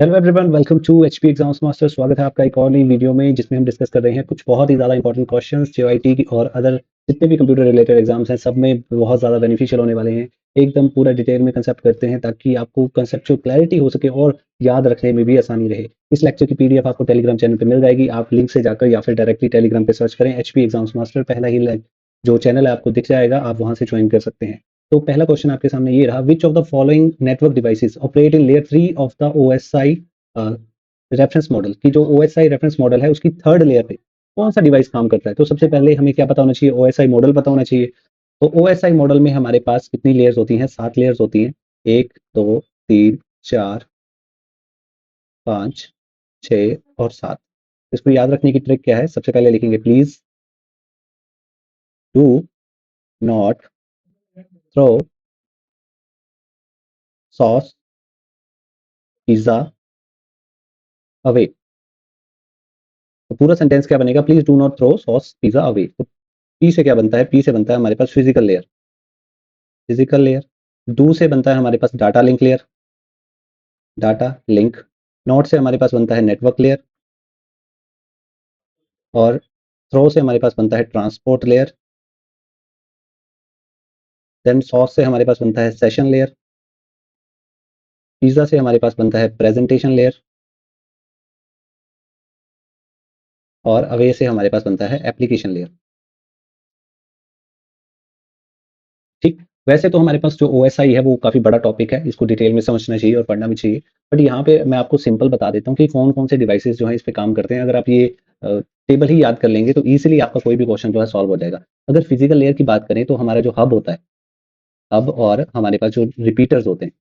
Hello everyone, welcome to HP exams master. स्वागत है आपका एक और नई वीडियो में जिसमें हम डिस्कस कर रहे हैं कुछ बहुत ही ज़्यादा इंपॉर्टेंट क्वेश्चंस जो आईटी की और अदर जितने भी कंप्यूटर रिलेटेड एग्जाम्स हैं सब में बहुत ज़्यादा बेनिफिशियल होने वाले हैं। एकदम पूरा डिटेल में कंसेप्ट करते हैं ताकि आपको कंसेप्चुअल क्लैरिटी हो सके और याद रखने में भी आसानी रहे। इस लेक्चर की पीडीएफ आपको टेलीग्राम चैनल पर मिल जाएगी। आप लिंक से जाकर या फिर डायरेक्टली टेलीग्राम पे सर्च करें एचपी एग्जाम्स मास्टर, पहला ही जो चैनल है आपको दिख जाएगा, आप वहां से ज्वाइन कर सकते हैं। तो पहला क्वेश्चन आपके सामने ये रहा, विच of the following network devices operate in layer 3 of the OSI reference model की जो ओएसआई रेफरेंस मॉडल है उसकी थर्ड लेयर पे कौन सा डिवाइस काम करता है। तो सबसे पहले हमें क्या पता होना चाहिए, ओएसआई मॉडल पता होना चाहिए। तो ओएसआई मॉडल में हमारे पास कितनी लेयर्स होती हैं? 7 लेयर्स होती हैं। 1 2 3 4 5 6 और 7। इसको याद रखने की ट्रिक क्या है? सबसे पहले लिखेंगे please do not throw sauce pizza away. तो पूरा सेंटेंस क्या बनेगा? Please do not throw sauce pizza away. तो पी से क्या बनता है? पी से बनता है हमारे पास physical layer. Physical layer. Do से बनता है हमारे पास data link layer. Data link. Note से हमारे पास बनता है नेटवर्क लेयर। और थ्रो से हमारे पास बनता है ट्रांसपोर्ट लेयर। देन सॉस से हमारे पास बनता है सेशन लेयर। पिज्जा से हमारे पास बनता है प्रेजेंटेशन लेयर। और अवे से हमारे पास बनता है एप्लीकेशन लेयर। ठीक। वैसे तो हमारे पास जो ओएसआई है वो काफी बड़ा टॉपिक है, इसको डिटेल में समझना चाहिए और पढ़ना भी चाहिए। बट यहाँ पे मैं आपको सिंपल बता देता हूँ कि कौन कौन से डिवाइसेस जो है इस पे काम करते हैं। अगर आप ये टेबल ही याद कर लेंगे तो इजीली आपका कोई भी क्वेश्चन जो है सॉल्व हो जाएगा। अगर फिजिकल लेयर की बात करें तो हमारा जो हब होता है, हब और हमारे पास जो रिपीटर्स होते हैं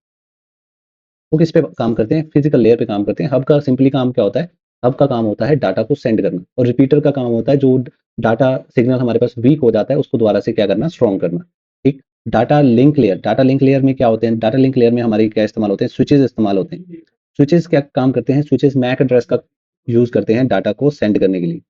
वो किस पे काम करते हैं? फिजिकल लेयर पे काम करते हैं। हब का सिंपली काम क्या होता है? हब का काम होता है डाटा को सेंड करना, और रिपीटर का काम होता है जो डाटा सिग्नल हमारे पास वीक हो जाता है उसको दोबारा से क्या करना? स्ट्रॉन्ग करना। ठीक। Data link layer. Data link layer में क्या होते हैं? डाटा लिंक लेयर में हमारे क्या इस्तेमाल होते हैं? स्विचेज इस्तेमाल होते हैं। स्विचेज क्या काम करते हैं? स्विचेज मैक एड्रेस का यूज करते हैं डाटा को सेंड करने के लिए।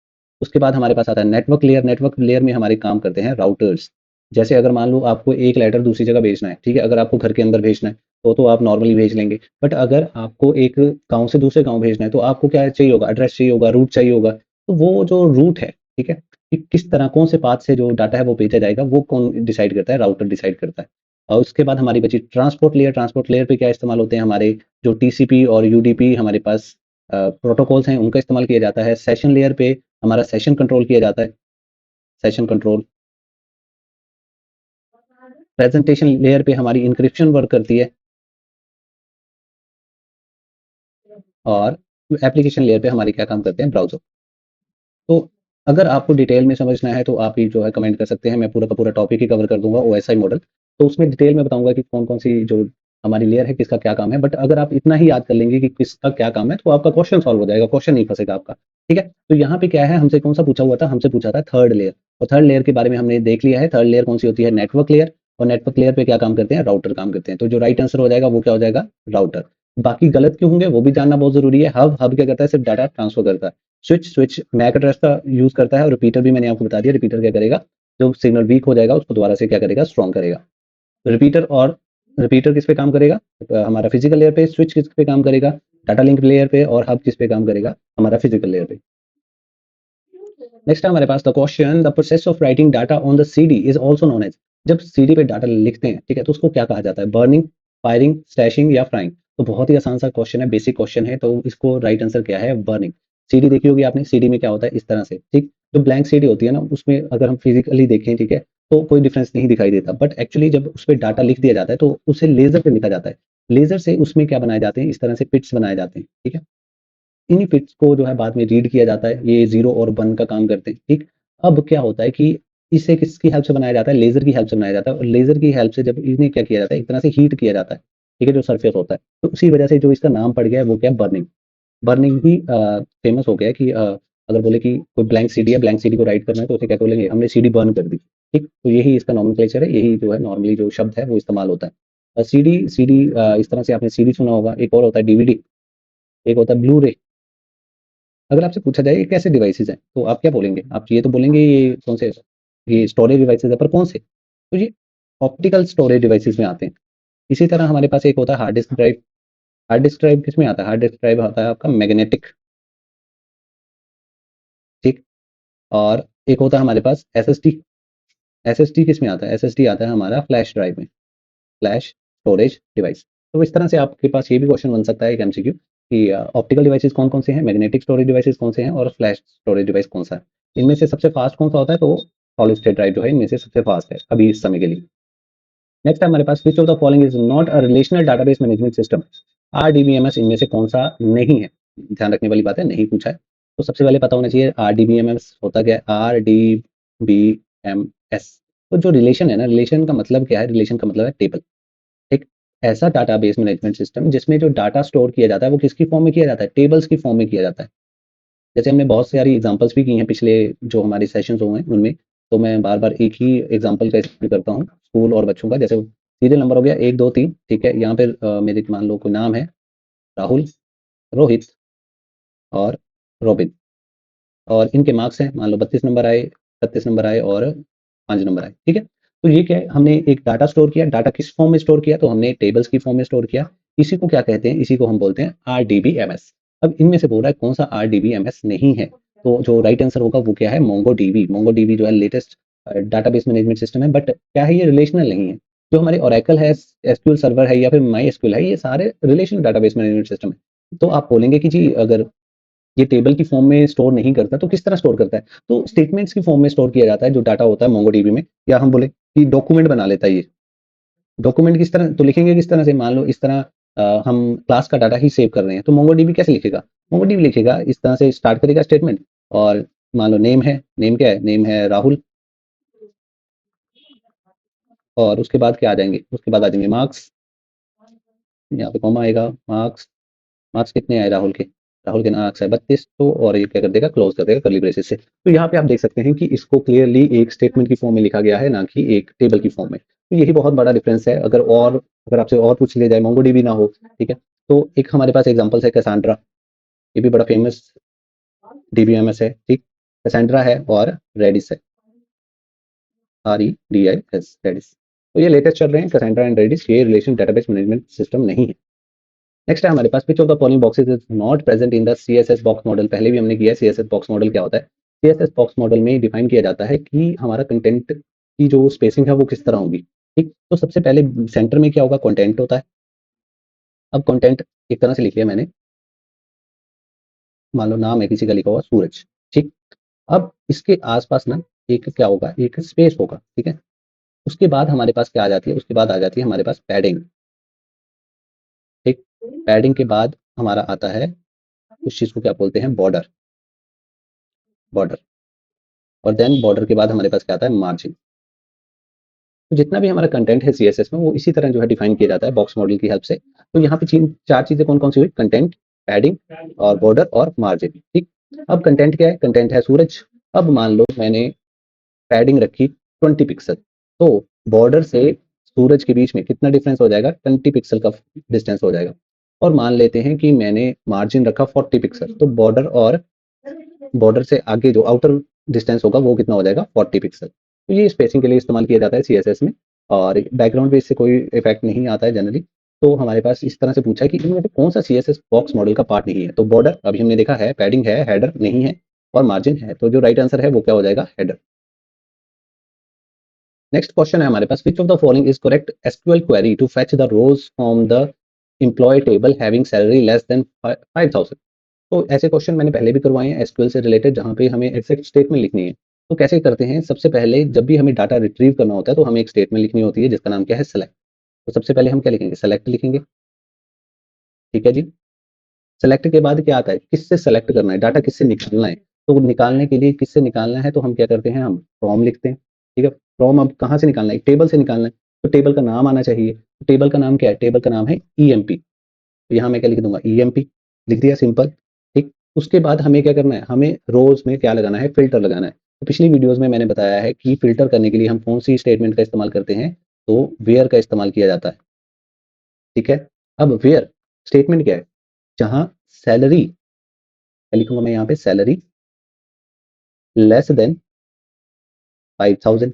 उसके बाद हमारे पास आता है नेटवर्क लेयर। नेटवर्क लेयर में हमारे काम करते हैं राउटर्स। जैसे अगर मान लो आपको एक लेटर दूसरी जगह भेजना है, ठीक है, अगर आपको घर के अंदर भेजना है तो आप नॉर्मली भेज लेंगे। बट अगर आपको एक गांव से दूसरे गांव भेजना है तो आपको क्या चाहिए होगा? एड्रेस चाहिए होगा, रूट चाहिए होगा। तो वो जो रूट है, ठीक है, कि किस तरह कौन से पाथ से जो डाटा है वो भेजा जाएगा वो कौन डिसाइड करता है? राउटर डिसाइड करता है। और उसके बाद हमारी बची ट्रांसपोर्ट लेयर। ट्रांसपोर्ट लेयर पे क्या इस्तेमाल होते हैं? हमारे जो टीसीपी और यूडीपी हमारे पास प्रोटोकॉल्स हैं उनका इस्तेमाल किया जाता है। सेशन लेयर पे हमारा सेशन कंट्रोल किया जाता है। Session control. प्रेजेंटेशन लेयर पे हमारी इंक्रिप्शन वर्क करती है। और एप्लीकेशन लेयर पे हमारी क्या काम करते हैं? ब्राउज़र। तो अगर आपको डिटेल में समझना है तो आप ये जो है कमेंट कर सकते हैं, मैं पूरा का पूरा टॉपिक ही कवर कर दूँगा ओएसआई मॉडल। तो उसमें डिटेल में बताऊँगा कि कौन-कौन सी जो हमारी लेयर है किसका क्या काम है। बट अगर आप इतना ही याद कर लेंगे कि किसका क्या काम है तो आपका क्वेश्चन सॉल्व हो जाएगा, क्वेश्चन नहीं फँसेगा आपका। ठीक है? तो यहाँ पे क्या है, हमसे कौन-सा पूछा हुआ था? हमसे पूछा था थर्ड लेयर। और थर्ड लेयर के बारे में हमने देख लिया है। थर्ड लेयर कौन-सी होती है? Network layer. और नेटवर्क लेयर पे क्या काम करते हैं? राउटर काम करते हैं। तो जो राइट आंसर हो जाएगा वो क्या हो जाएगा? राउटर। बाकी गलत क्यों होंगे वो भी जानना बहुत ज़रूरी है। हब क्या करता है? सिर्फ डाटा ट्रांसफर करता है। स्विच मैक एड्रेस का यूज़ करता है। और रिपीटर भी मैंने आपको बता दिया, रिपीटर क्या करेगा? जो सिग्नल वीक हो जाएगा उसको दोबारा से क्या करेगा? स्ट्रॉन्ग करेगा। रिपीटर और रिपीटर किस पे काम करेगा? हमारा फिजिकल लेयर पे। स्विच किस पे काम करेगा? डाटा लिंक लेयर पे। और हब किस पे काम करेगा? हमारा फिजिकल लेयर पे। नेक्स्ट है हमारे पास the question, the process of writing data on the CD is also known as. जब सीडी पे डाटा लिखते हैं, ठीक है, तो उसको क्या कहा जाता है? बर्निंग, फायरिंग, स्टैशिंग या फ्राइंग। तो बहुत ही आसान सा क्वेश्चन है, बेसिक क्वेश्चन है। तो इसको राइट आंसर क्या है? बर्निंग। सीडी देखी होगी आपने, सीडी में क्या होता है? इस तरह से, ठीक। जो ब्लैंक सीडी होती है ना उसमें अगर हम फिजिकली देखें, ठीक है, तो कोई डिफरेंस नहीं दिखाई देता। बट एक्चुअली जब उस पर डाटा लिख दिया जाता है तो उसे लेजर से लिखा जाता है। लेजर से उसमें क्या बनाए जाते हैं? इस तरह से पिट्स बनाए जाते हैं, ठीक है। इन्हीं पिट्स को जो है बाद में रीड किया जाता है। ये 0 और 1 का काम करते हैं, ठीक। अब क्या होता है कि इसे किसकी हेल्प से बनाया जाता है? लेज़र की हेल्प से बनाया जाता है। और लेज़र की हेल्प से जब इन्हें क्या किया जाता है? एक तरह से हीट किया जाता है, ठीक है, जो सरफेस होता है। तो उसी वजह से जो इसका नाम पड़ गया है वो क्या है? बर्निंग। बर्निंग ही फेमस हो गया है कि अगर बोले कि कोई ब्लैंक सीडी है, ब्लैंक सीडी को राइट करना है तो उसे क्या बोलेंगे? हमने सीडी बर्न कर दी, ठीक। तो यही इसका नॉमेनक्लेचर है, यही जो है नॉर्मली जो शब्द है वो इस्तेमाल होता है। सीडी सीडी इस तरह से आपने सीडी सुना होगा। एक और होता है डीवीडी, एक होता है ब्लू रे। अगर आपसे पूछा जाए ये कैसे डिवाइसेज़ हैं, तो आप क्या बोलेंगे? आप ये तो बोलेंगे ये कौन से, ये स्टोरेज डिवाइसेज़ है, पर कौन से? तो ये ऑप्टिकल स्टोरेज डिवाइसेज़ में आते हैं। इसी तरह हमारे पास एक होता है hard disk drive. Hard disk drive किसमें आता है? हार्ड डिस्क ड्राइव आता है आपका मैग्नेटिक, ठीक। और एक होता है हमारे पास एसएसडी। एसएसडी किसमें आता है? एसएसडी आता है हमारा फ्लैश ड्राइव में, फ्लैश स्टोरेज डिवाइस। तो इस तरह से आपके पास ये भी क्वेश्चन बन सकता है एक एमसीक्यू कि ऑप्टिकल डिवाइसेस कौन कौन से हैं, मैग्नेटिक स्टोरेज डिवाइसेस कौन से हैं और फ्लैश स्टोरेज डिवाइस कौन सा है। इनमें से सबसे फास्ट कौन सा होता है? तो सॉलिड स्टेट ड्राइव जो है इनमें से सबसे फास्ट है अभी इस समय के लिए। नेक्स्ट है हमारे पास which of the following is not a relational database management system? RDBMS इनमें से कौन सा नहीं है? ध्यान रखने वाली बात है, नहीं पूछा है। तो सबसे पहले पता होना चाहिए आरडीबीएमएस होता क्या है। आरडीबीएमएस, तो जो रिलेशन है ना, रिलेशन का मतलब क्या है? रिलेशन का मतलब है टेबल। एक ऐसा डाटाबेस मैनेजमेंट सिस्टम जिसमें जो डाटा स्टोर किया जाता है वो किसकी फॉर्म में किया जाता है? टेबल्स की फॉर्म में किया जाता है। जैसे हमने बहुत सारी एग्जांपल्स भी की हैं पिछले जो हमारे सेशंस हुए हैं उनमें, तो मैं बार बार एक ही एग्जांपल का इस्तेमाल करता हूँ स्कूल और बच्चों का। जैसे सीरियल नंबर हो गया 1 2 3, ठीक है। यहाँ पे मेरे मान लो कोई नाम है राहुल, रोहित और रोबिन, और इनके मार्क्स हैं मान लो 32 नंबर आए, 36 नंबर आए और 5 नंबर आए, ठीक है। तो ये क्या है? हमने एक डाटा स्टोर किया। डाटा किस फॉर्म में स्टोर किया? तो हमने टेबल्स की फॉर्म में स्टोर किया। इसी को क्या कहते हैं? इसी को हम बोलते हैं आरडीबीएमएस। अब इनमें से बोल रहा है कौन सा आरडीबीएमएस नहीं है, तो जो राइट आंसर होगा वो क्या है? मोंगोडीबी। मोंगोडीबी जो है लेटेस्ट डाटाबेस मैनेजमेंट सिस्टम है, बट क्या है? ये रिलेशनल नहीं है। जो हमारे ओरेकल है, एसक्यूएल सर्वर है या फिर माई एसक्यूएल है, ये सारे रिलेशनल डाटाबेस मैनेजमेंट सिस्टम है। तो आप बोलेंगे कि जी अगर ये टेबल की फॉर्म में स्टोर नहीं करता तो किस तरह स्टोर करता है? तो स्टेटमेंट्स की फॉर्म में स्टोर किया जाता है जो डाटा होता है मोंगोडीबी में, या हम बोले कि डॉक्यूमेंट बना लेता है ये। डॉक्यूमेंट किस तरह तो लिखेंगे किस तरह से? मान लो इस तरह हम क्लास का डाटा ही सेव कर रहे हैं तो मोंगोडीबी कैसे लिखेगा? मोंगोडीबी लिखेगा इस तरह से, स्टार्ट करेगा स्टेटमेंट, और मान लो नेम है, नेम क्या है? नेम है राहुल, और उसके बाद क्या आ जाएंगे? उसके बाद आ जाएंगे मार्क्स, यहाँ पे कॉमा आएगा, मार्क्स। मार्क्स कितने आए राहुल के? राहुल के मार्क्स है 32, तो और ये क्या कर देगा? क्लोज कर देगा कर्ली ब्रेसेस से। तो यहाँ पे आप देख सकते हैं कि इसको क्लियरली एक स्टेटमेंट की फॉर्म में लिखा गया है, ना कि एक टेबल की फॉर्म में। तो यही बहुत बड़ा डिफरेंस है। अगर आपसे और पूछ लिया जाए, मोंगोडीबी ना हो, ठीक है, तो एक हमारे पास एग्जांपल्स है कैसेंड्रा। ये भी बड़ा फेमस डीबीएमएस है, ठीक। कैसेंड्रा है और रेडिस है, REDIS, रेडिस। तो ये लेटेस्ट चल रहे हैं कैसेंड्रा एंड रेडिस। ये रिलेशन डेटाबेस मैनेजमेंट सिस्टम नहीं है। नेक्स्ट है हमारे पास which of the following boxes is not present in the CSS box model? पहले भी हमने किया है। सीएसएस बॉक्स मॉडल क्या होता है? सीएसएस बॉक्स मॉडल में डिफाइन किया जाता है कि हमारा कंटेंट की जो स्पेसिंग है वो किस तरह होगी, ठीक। तो सबसे पहले सेंटर में क्या होगा? कंटेंट होता है। अब कंटेंट एक तरह से लिख लिया मैंने, मान लो नाम है किसी का लिखा हुआ सूरज, ठीक। अब इसके आसपास ना एक क्या होगा? एक स्पेस होगा, ठीक है। उसके बाद हमारे पास क्या आ जाती है? उसके बाद आ जाती है हमारे पास पैडिंग, ठीक। पैडिंग के बाद हमारा आता है उस चीज को क्या बोलते हैं? बॉर्डर। बॉर्डर, और देन बॉर्डर के बाद हमारे पास क्या आता है? मार्जिन। तो जितना भी हमारा कंटेंट है सीएसएस में वो इसी तरह जो है डिफाइन किया जाता है बॉक्स मॉडल की हेल्प से। तो यहाँ पे तीन चार चीजें कौन कौन सी हुई? कंटेंट, पैडिंग और बॉर्डर और मार्जिन, ठीक। अब कंटेंट क्या है? कंटेंट है सूरज। अब मान लो मैंने पैडिंग रखी 20 पिक्सल, तो बॉर्डर से सूरज के बीच में कितना डिफरेंस हो जाएगा? 20 पिक्सल का डिस्टेंस हो जाएगा। और मान लेते हैं कि मैंने मार्जिन रखा 40 पिक्सल, तो बॉर्डर और बॉर्डर से आगे जो आउटर डिस्टेंस होगा वो कितना हो जाएगा? 40 पिक्सल। तो ये स्पेसिंग के लिए इस्तेमाल किया जाता है सीएसएस में, और बैकग्राउंड पे इससे कोई इफेक्ट नहीं आता है जनरली। तो हमारे पास इस तरह से पूछा है कि इनमें से कौन सा सीएसएस बॉक्स मॉडल का पार्ट नहीं है? तो बॉर्डर अभी हमने देखा है, पैडिंग है, हेडर नहीं है, और मार्जिन है। तो जो राइट आंसर है वो क्या हो जाएगा? हेडर। नेक्स्ट क्वेश्चन है हमारे पास which of the following is correct SQL query to fetch the rows from the employee table having salary less than 5000? तो ऐसे क्वेश्चन मैंने पहले भी करवाए हैं एसक्यूएल से रिलेटेड, जहाँ पे हमें एग्जैक्ट स्टेटमेंट लिखनी है। तो कैसे करते हैं? सबसे पहले जब भी हमें डाटा रिट्रीव करना होता है तो हमें एक स्टेटमेंट लिखनी होती है जिसका नाम क्या है? सेलेक्ट। तो सबसे पहले हम क्या लिखेंगे? सेलेक्ट लिखेंगे, ठीक है जी। सेलेक्ट के बाद क्या आता है? किससे सेलेक्ट करना है? डाटा किससे निकालना है? तो निकालने के लिए किससे निकालना है तो हम क्या करते हैं? हम फ्रॉम लिखते हैं, ठीक है। फ्रॉम अब कहाँ से निकालना है? टेबल से निकालना है, तो टेबल का नाम आना चाहिए। टेबल का नाम क्या है? टेबल का नाम है ईएमपी। तो यहाँ मैं क्या लिख दूंगा? ईएमपी लिख दिया, सिंपल, ठीक। उसके बाद हमें क्या करना है? हमें रोज में क्या लगाना है? फिल्टर लगाना है। तो पिछली वीडियोस में मैंने बताया है कि फिल्टर करने के लिए हम कौन सी स्टेटमेंट का इस्तेमाल करते हैं? तो वेयर का इस्तेमाल किया जाता है, ठीक है। अब वेयर स्टेटमेंट क्या है? जहां सैलरी, क्या लिखूंगा मैं यहाँ पे? सैलरी लेस देन 5000,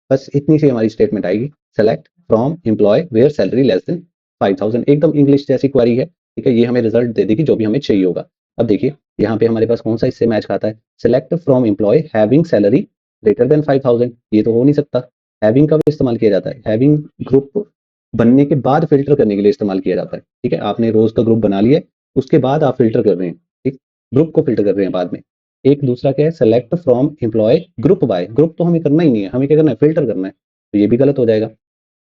बस इतनी सी हमारी स्टेटमेंट आएगी। Select from employ where salary less than 5000, एकदम इंग्लिश जैसी क्वेरी है, ठीक है, ये हमें रिजल्ट दे देगी जो भी हमें चाहिए होगा। अब देखिए यहाँ पे हमारे पास कौन सा इससे मैच खाता है, select from employ having salary greater than 5000, ये तो हो नहीं सकता। हैविंग का भी इस्तेमाल किया जाता है, हैविंग ग्रुप बनने के बाद फिल्टर करने के लिए इस्तेमाल किया जाता है, ठीक है, आपने रोज का ग्रुप बना लिया, उसके बाद आप फिल्टर कर रहे हैं, ठीक, ग्रुप को फिल्टर कर रहे हैं बाद में। एक दूसरा क्या है, select from employ group by, group तो हमें करना ही नहीं है, हमें क्या करना है, फिल्टर करना है, तो ये भी गलत हो जाएगा।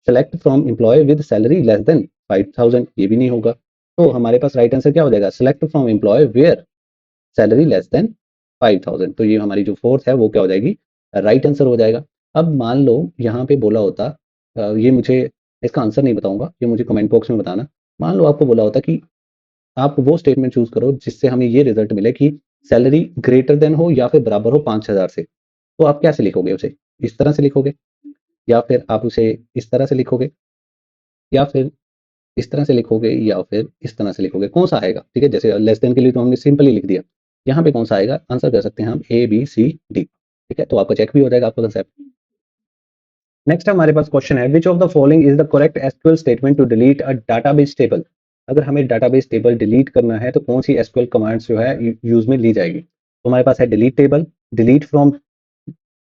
Select from employ with salary less than 5000, ये भी नहीं होगा। तो हमारे पास राइट आंसर क्या हो जाएगा, select from employ where salary less than 5000, तो ये हमारी जो फोर्थ है वो क्या हो जाएगी, राइट आंसर हो जाएगा। अब मान लो यहाँ पे बोला होता, ये मुझे इसका आंसर नहीं बताऊंगा, ये मुझे कमेंट बॉक्स में बताना। मान लो आपको बोला होता कि आप वो स्टेटमेंट चूज करो जिससे हमें ये रिजल्ट मिले कि सैलरी ग्रेटर देन हो या फिर बराबर हो 5000 से, तो आप कैसे लिखोगे उसे, इस तरह से लिखोगे, या फिर आप उसे इस तरह से लिखोगे, या फिर इस तरह से लिखोगे, या फिर इस तरह से लिखोगे, कौन सा आएगा, ठीक है, जैसे लेस देन के लिए तो हमने सिंपली लिख दिया, यहाँ पे कौन सा आएगा, आंसर कर सकते हैं हम ए बी सी डी, ठीक है, तो आपका चेक भी हो जाएगा आपका कंसेप्ट। नेक्स्ट हमारे पास क्वेश्चन है, which of the following is the correct SQL statement to delete a database table. अगर हमें डाटाबेस टेबल डिलीट करना है तो कौन सी एसक्यूएल कमांड्स जो है यूज में ली जाएगी, तो हमारे पास है delete table, delete from,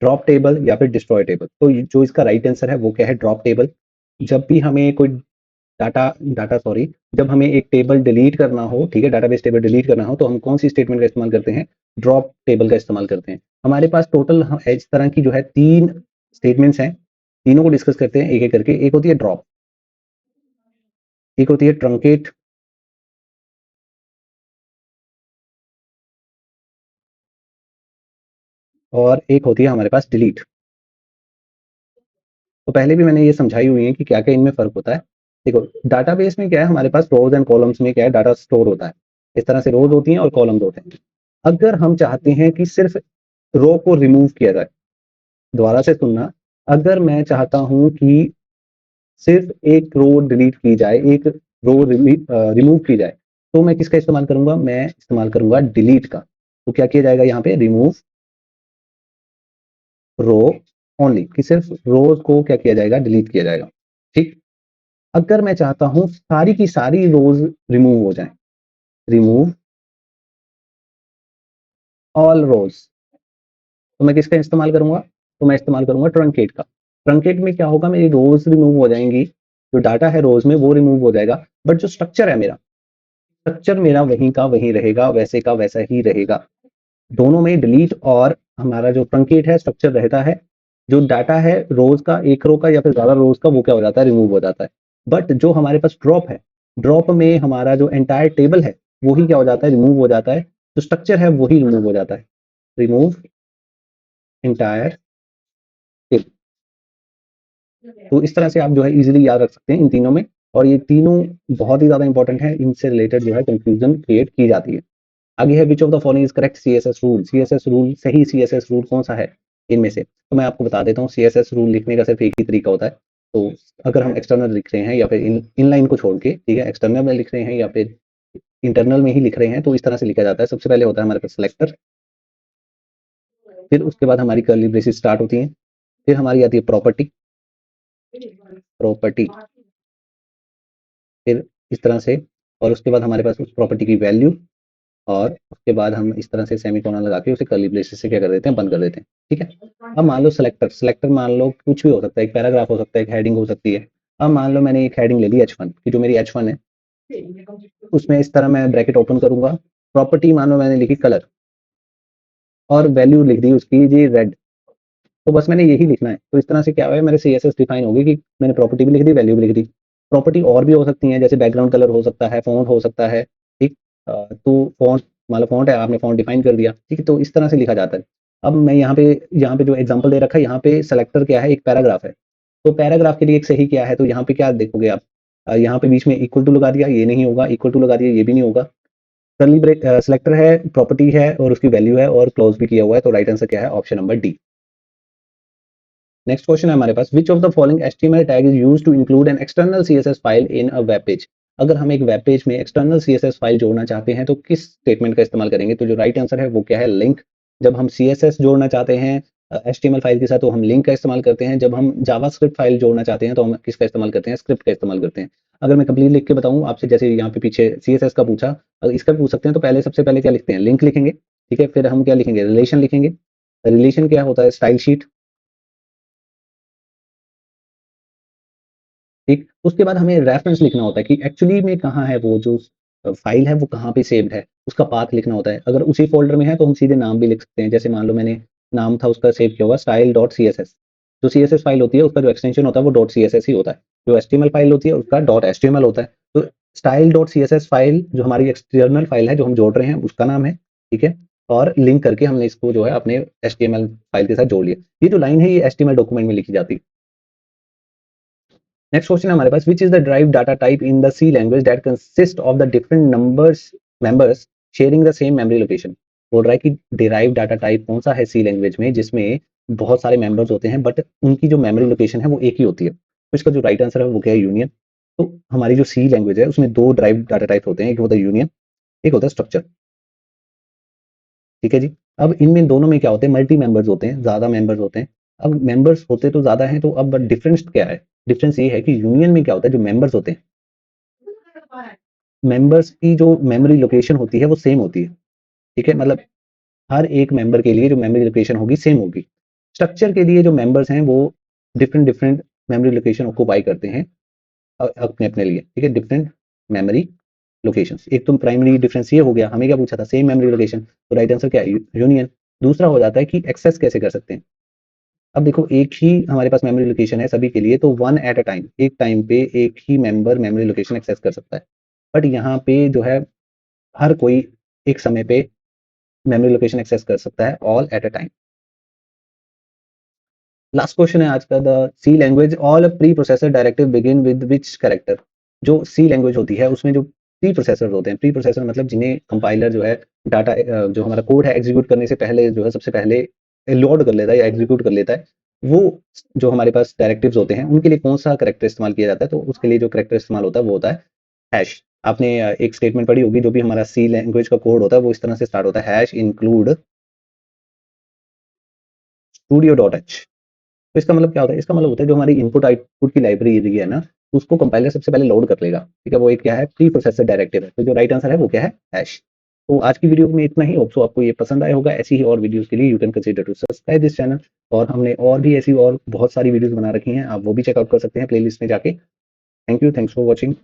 drop table, या फिर डिस्ट्रॉय टेबल। तो जो इसका राइट आंसर है वो क्या है, ड्रॉप टेबल। जब भी हमें कोई डाटा डाटा सॉरी जब हमें एक टेबल डिलीट करना हो, ठीक है, डाटाबेस टेबल डिलीट करना हो, तो हम कौन सी स्टेटमेंट का इस्तेमाल करते हैं, ड्रॉप टेबल का इस्तेमाल करते हैं। हमारे पास टोटल इस तरह की जो है 3 स्टेटमेंट्स हैं, तीनों को डिस्कस करते हैं एक एक करके। एक होती है ड्रॉप, एक होती है ट्रंकेट, और एक होती है हमारे पास डिलीट। तो पहले भी मैंने ये समझाई हुई है कि क्या क्या इनमें फर्क होता है। देखो डाटाबेस में क्या है, हमारे पास रोज एंड कॉलम्स में क्या है, डाटा स्टोर होता है, इस तरह से रोज होती हैं और कॉलम्स होते हैं। अगर हम चाहते हैं कि सिर्फ रो को रिमूव किया जाए, दोबारा से सुनना, अगर मैं चाहता हूं कि सिर्फ एक रो डिलीट की जाए, एक रो रिमूव की जाए, तो मैं किसका इस्तेमाल करूंगा, मैं इस्तेमाल करूंगा डिलीट का। तो क्या किया जाएगा यहाँ पे, रिमूव रो ओनली, कि सिर्फ रोज को क्या किया जाएगा, डिलीट किया जाएगा, ठीक। अगर मैं चाहता हूं सारी की सारी रोज रिमूव हो जाए, रिमूव ऑल रोज, तो मैं किसका इस्तेमाल करूंगा, तो मैं इस्तेमाल करूंगा ट्रंकेट का। ट्रंकेट में क्या होगा, मेरी रोज रिमूव हो जाएंगी, जो डाटा है रोज में वो रिमूव हो जाएगा, बट जो स्ट्रक्चर है मेरा, स्ट्रक्चर मेरा वहीं का वहीं रहेगा, वैसे का वैसा ही रहेगा। दोनों में डिलीट और हमारा जो ट्रंकेट है स्ट्रक्चर रहता है। जो डाटा है रोज का, एक रो का या फिर ज्यादा रोज का, वो क्या हो जाता है, रिमूव हो जाता है। बट जो हमारे पास ड्रॉप है, ड्रॉप में हमारा जो एंटायर टेबल है वही क्या हो जाता है, रिमूव हो जाता है, जो स्ट्रक्चर है वही रिमूव हो जाता है, रिमूव एंटायर टेबल। तो इस तरह से आप जो है इजीली याद रख सकते हैं इन तीनों में, और ये तीनों बहुत ही ज्यादा इंपॉर्टेंट है, इनसे रिलेटेड जो है कंफ्यूजन क्रिएट की जाती है। आगे है which of the following is correct CSS rule, CSS rule, सही सीएसएस रूल कौन सा है इनमें से, तो मैं आपको बता देता हूँ। सीएसएस रूल लिखने का सिर्फ एक ही तरीका होता है, तो अगर हम एक्सटर्नल लिख रहे हैं या फिर इनलाइन को छोड़ के, ठीक है, एक्सटर्नल में लिख रहे हैं या फिर इंटरनल में ही लिख रहे हैं, तो इस तरह से लिखा जाता है। सबसे पहले होता है हमारे पास सिलेक्टर, फिर उसके बाद हमारी कर्ली ब्रेसेस स्टार्ट होती हैं, फिर हमारी आती है प्रॉपर्टी, प्रॉपर्टी, फिर इस तरह से, और उसके बाद हमारे पास उस प्रॉपर्टी की वैल्यू, और उसके बाद हम इस तरह से सेमीकोलन लगा के उसे कर्ली ब्रेसेस से क्या कर देते हैं, बंद कर देते हैं, ठीक है। अब मान लो सिलेक्टर, सिलेक्टर मान लो कुछ भी हो सकता है, एक पैराग्राफ हो सकता है, एक हेडिंग हो सकती है। अब मान लो मैंने एक हेडिंग ले ली H1 की, जो मेरी H1 है, उसमें इस तरह मैं ब्रैकेट ओपन करूंगा, प्रॉपर्टी मान लो मैंने लिखी कलर, और वैल्यू लिख दी उसकी जी रेड, तो बस मैंने यही लिखना है। तो इस तरह से क्या है, मेरे सीएसएस डिफाइन होगी कि मैंने प्रॉपर्टी भी लिख दी, वैल्यू भी लिख दी। प्रॉपर्टी और भी हो सकती हैं, जैसे बैकग्राउंड कलर हो सकता है, फॉन्ट हो सकता है, ठीक। तो फॉन्ट, मान लो फॉन्ट है, आपने फॉन्ट डिफाइन कर दिया, ठीक है, तो इस तरह से लिखा जाता है। अब मैं यहाँ पे जो एग्जाम्पल दे रखा है, यहाँ पे सेलेक्टर क्या है, एक पैराग्राफ है, तो पैराग्राफ के लिए एक सही क्या है, तो यहाँ पे क्या देखोगे आप, यहाँ पे बीच में इक्वल टू लगा दिया, ये नहीं होगा, इक्वल टू लगा दिया, ये भी नहीं होगा। कर्ली ब्रेक, सिलेक्टर है, प्रॉपर्टी है, और उसकी वैल्यू है, और क्लोज भी किया हुआ है, तो राइट आंसर क्या है, option number D. Next question है हमारे पास, which of the following HTML tag is used to include an external CSS file in a web page. अगर हम एक वेब पेज में एक्सटर्नल सीएसएस फाइल जोड़ना चाहते हैं तो किस स्टेटमेंट का इस्तेमाल करेंगे, तो जो राइट आंसर है वो क्या है, लिंक। जब हम सीएसएस जोड़ना चाहते हैं एचटीएमएल फाइल के साथ तो हम लिंक का इस्तेमाल करते हैं। जब हम जावास्क्रिप्ट फाइल जोड़ना चाहते हैं तो हम किसका इस्तेमाल करते हैं? स्क्रिप्ट का इस्तेमाल करते हैं। अगर मैं कंप्लीट लिख के बताऊँ आपसे, जैसे यहाँ पे पीछे सीएसएस का पूछा, इसका भी पूछ सकते हैं, तो पहले सबसे पहले क्या लिखते हैं? लिंक लिखेंगे, ठीक है? फिर हम क्या लिखेंगे? रिलेशन लिखेंगे। रिलेशन क्या होता है? स्टाइल शीट, ठीक? उसके बाद हमें रेफरेंस लिखना होता है कि एक्चुअली में कहाँ है वो जो फाइल है, वो कहाँ पे सेव्ड है, उसका पाथ लिखना होता है। अगर उसी फ़ोल्डर में है तो हम सीधे नाम भी लिख सकते हैं। जैसे मान लो मैंने नाम था उसका सेव किया हुआ style.css, जो सीएसएस फाइल होती है उसका जो एक्सटेंशन होता है वो .css ही होता है। जो एचटीएमएल फाइल होती है उसका .html होता है। तो style.css फाइल जो हमारी एक्सटर्नल फाइल है जो हम जोड़ रहे हैं उसका नाम है, ठीक है? और लिंक करके हमने इसको जो है अपने एचटीएमएल फाइल के साथ जोड़ लिया। ये जो लाइन है ये एचटीएमएल डॉक्यूमेंट में लिखी जाती है। नेक्स्ट क्वेश्चन है हमारे पास, which is the derived data type in the C language that consist of the different numbers members sharing the same memory location. बोल रहा है कि डिराइव डाटा टाइप कौन सा है सी लैंग्वेज में जिसमें बहुत सारे मेंबर्स होते हैं बट उनकी जो मेमोरी लोकेशन है वो एक ही होती है। तो इसका जो राइट आंसर है वो क्या है? यूनियन। तो हमारी जो सी लैंग्वेज है उसमें दो ड्राइव डाटा टाइप होते हैं, एक होता है यूनियन, एक होता है स्ट्रक्चर, ठीक है जी। अब इनमें दोनों में क्या होते हैं? मल्टी मेंबर्स होते हैं, ज्यादा मेंबर्स होते हैं। अब मेंबर्स होते तो ज्यादा हैं, तो अब डिफरेंस क्या है? डिफरेंस ये है कि यूनियन में क्या होता है, जो मेंबर्स होते हैं, मेंबर्स की जो मेमोरी लोकेशन होती है वो सेम होती है, ठीक है? मतलब हर एक मेंबर के लिए जो मेमोरी लोकेशन होगी सेम होगी। स्ट्रक्चर के लिए जो मेंबर्स हैं वो different different memory location occupy करते हैं अपने अपने लिए, ठीक है? Different memory locations. एक तो प्राइमरी डिफरेंस ये हो गया, हमें क्या पूछा था? सेम मेमोरी लोकेशन, तो राइट आंसर क्या है? यूनियन। दूसरा हो जाता है कि एक्सेस कैसे कर सकते हैं। अब देखो एक ही हमारे पास मेमोरी लोकेशन है सभी के लिए, तो वन एट अ टाइम, एक टाइम पे एक ही मेंबर मेमोरी लोकेशन एक्सेस कर सकता है। बट यहाँ पे जो है हर कोई एक समय पे मेमोरी लोकेशन एक्सेस कर सकता है, all at a time. Last question है आज का, the C language all preprocessor directive begin with which character. जो सी लैंग्वेज होती है उसमें जो प्री प्रोसेसर होते हैं, प्री प्रोसेसर मतलब जिन्हें कंपाइलर जो है डाटा जो हमारा कोड है एग्जीक्यूट करने से पहले जो है सबसे पहले लोड कर लेता है या एग्जीक्यूट कर लेता है, वो जो हमारे पास डायरेक्टिव्स होते हैं उनके लिए कौन सा करेक्टर इस्तेमाल किया जाता है? तो उसके लिए जो करेक्टर इस्तेमाल होता है वो होता है हैश। आपने एक स्टेटमेंट पढ़ी होगी, जो भी हमारा सी लैंग्वेज का कोड होता है वो इस तरह से स्टार्ट होता है, hash include studio dot H. तो इसका मतलब क्या होता है? इसका मतलब होता है जो हमारी इनपुट आउटपुट की लाइब्रेरी है ना, उसको कंपाइलर सबसे पहले लोड कर लेगा, ठीक है? वो एक क्या है? प्री प्रोसेसर डायरेक्टिव है। तो जो राइट आंसर है वो क्या है? हैश। तो आज की वीडियो में इतना ही। होप सो आपको ये पसंद आया होगा। ऐसी ही और वीडियोस के लिए you can consider to subscribe this channel. और हमने और भी ऐसी और बहुत सारी वीडियोस बना रखी हैं, आप वो भी चेकआउट कर सकते हैं प्लेलिस्ट में जाके। Thank you, thanks for watching.